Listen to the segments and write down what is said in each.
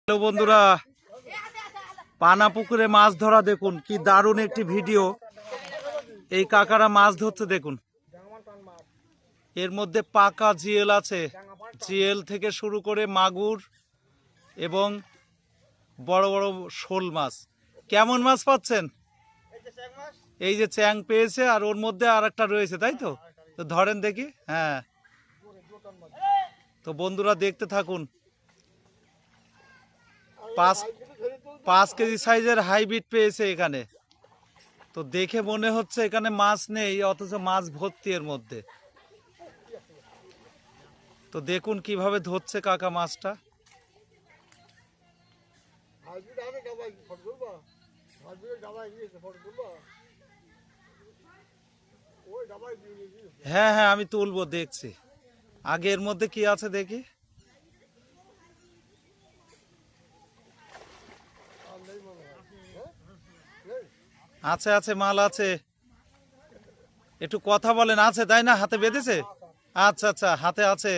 Hello বন্ধুরা, পানা পুকুরে মাছ ধরা দেখুন কি দারুণ একটি ভিডিও। এই কাকারা মাছ ধরছে দেখুন। এর মধ্যে পাকা জিএল আছে, জিএল থেকে শুরু করে মাগুর এবং বড় বড় শোল মাছ। কেমন মাছ পাচ্ছেন? এই যে চ্যাং পেয়েছে আর ওর মধ্যে আর একটা রয়েছে, তাই তো? তো ধরেন দেখি। হ্যাঁ, তো বন্ধুরা দেখতে থাকুন। 5 কেজি সাইজের হাইব্রিড পেয়েছে এখানে। তো দেখে মনে হচ্ছে এখানে মাছ নেই, অথচ মাছ ভর্তি এর মধ্যে। তো দেখুন কিভাবে ধরছে কাকা মাছটা। হ্যাঁ হ্যাঁ, আমি তুলবো, দেখছি আগে এর মধ্যে কি আছে দেখি। আছে আছে, মাল আছে। একটু কথা বলেন। আছে তাই না? হাতে বেঁধেছে? আচ্ছা আচ্ছা, হাতে আছে,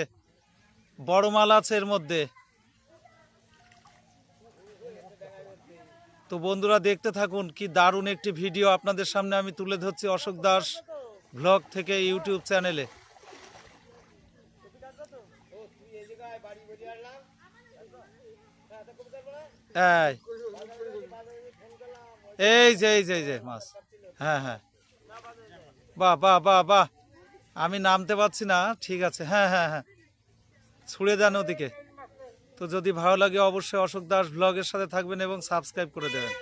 বড় মাল আছে এর মধ্যে। তো বন্ধুরা দেখতে থাকুন, কি দারুণ একটি ভিডিও আপনাদের সামনে আমি তুলে ধরছি অশোক দাস ব্লগ থেকে ইউটিউব চ্যানেলে। এই যে মাছ। হ্যাঁ হ্যাঁ, বাহ বাহ বাহ বাহ, আমি নামতে পারছি না। ঠিক আছে, হ্যাঁ হ্যাঁ হ্যাঁ, ছুড়ে দেন ওদিকে। তো যদি ভালো লাগে অবশ্যই অশোক দাস ব্লগের সাথে থাকবেন এবং সাবস্ক্রাইব করে দেবেন।